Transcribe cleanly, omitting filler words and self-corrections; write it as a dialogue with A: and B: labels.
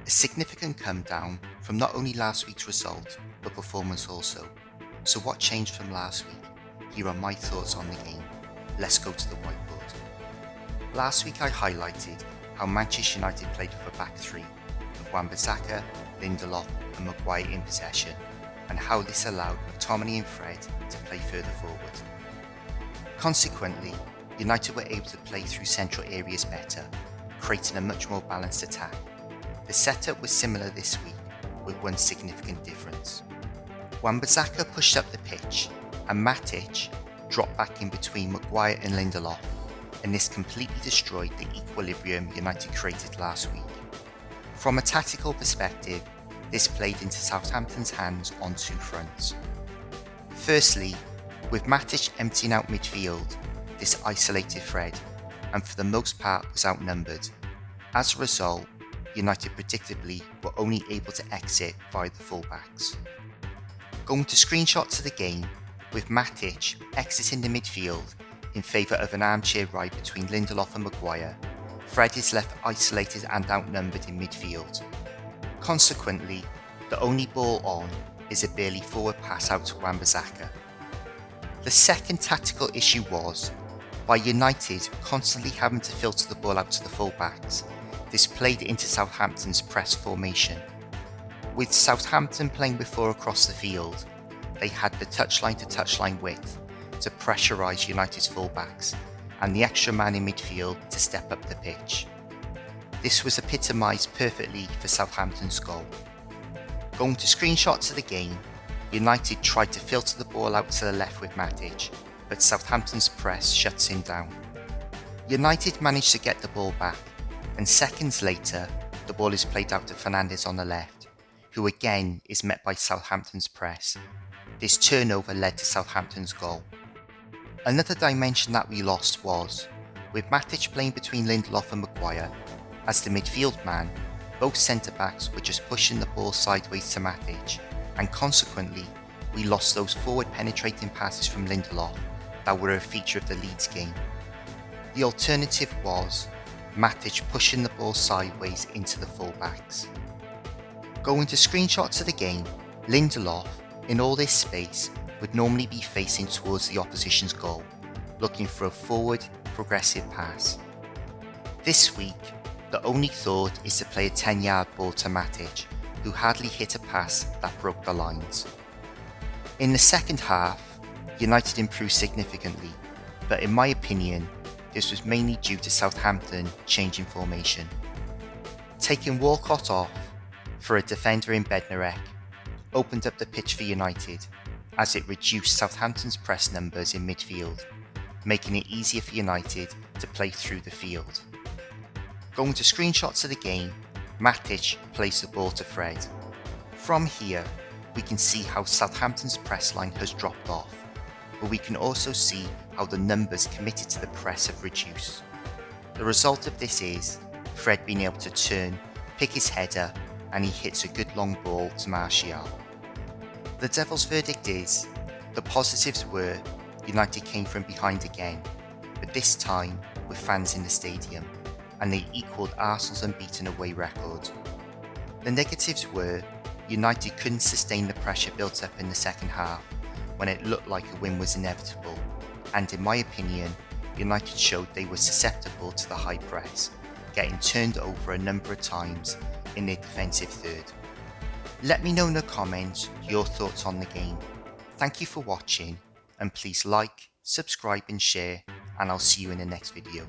A: A significant come down from not only last week's result, but performance also. So what changed from last week? Here are my thoughts on the game. Let's go to the whiteboard. Last week I highlighted how Manchester United played with a back three, with Wan-Bissaka, Lindelof and Maguire in possession, and how this allowed McTominay and Fred to play further forward. Consequently, United were able to play through central areas better, creating a much more balanced attack. The setup was similar this week, with one significant difference. Wan-Bissaka pushed up the pitch, and Matic dropped back in between Maguire and Lindelof, and this completely destroyed the equilibrium United created last week. From a tactical perspective, this played into Southampton's hands on two fronts. Firstly, with Matic emptying out midfield, this isolated Fred, and for the most part was outnumbered. As a result, United predictably were only able to exit via the fullbacks. Going to screenshots of the game, with Matic exiting the midfield in favour of an armchair ride between Lindelof and Maguire, Fred is left isolated and outnumbered in midfield. Consequently, the only ball on is a barely forward pass out to Wan-Bissaka. The second tactical issue was, by United constantly having to filter the ball out to the fullbacks, this played into Southampton's press formation. With Southampton playing with four across the field, they had the touchline to touchline width to pressurise United's fullbacks and the extra man in midfield to step up the pitch. This was epitomised perfectly for Southampton's goal. Going to screenshots of the game, United tried to filter the ball out to the left with Matic, but Southampton's press shuts him down. United managed to get the ball back, and seconds later, the ball is played out to Fernandes on the left, who again is met by Southampton's press. This turnover led to Southampton's goal. Another dimension that we lost was, with Matic playing between Lindelof and Maguire, as the midfield man, both centre-backs were just pushing the ball sideways to Matic, and consequently, we lost those forward penetrating passes from Lindelof that were a feature of the Leeds game. The alternative was Matic pushing the ball sideways into the fullbacks. Going to screenshots of the game, Lindelof, in all this space, would normally be facing towards the opposition's goal, looking for a forward, progressive pass. This week, the only thought is to play a 10-yard ball to Matic, who hardly hit a pass that broke the lines. In the second half, United improved significantly, but in my opinion, this was mainly due to Southampton changing formation. Taking Walcott off for a defender in Bednarek opened up the pitch for United, as it reduced Southampton's press numbers in midfield, making it easier for United to play through the field. Going to screenshots of the game, Matic plays the ball to Fred. From here, we can see how Southampton's press line has dropped off, but we can also see how the numbers committed to the press have reduced. The result of this is Fred being able to turn, pick his header, and he hits a good long ball to Martial. The Devils' verdict is, the positives were United came from behind again, but this time with fans in the stadium, and they equalled Arsenal's unbeaten away record. The negatives were United couldn't sustain the pressure built up in the second half when it looked like a win was inevitable, and in my opinion, United showed they were susceptible to the high press, getting turned over a number of times in their defensive third. Let me know in the comments your thoughts on the game. Thank you for watching, and please like, subscribe and share, and I'll see you in the next video.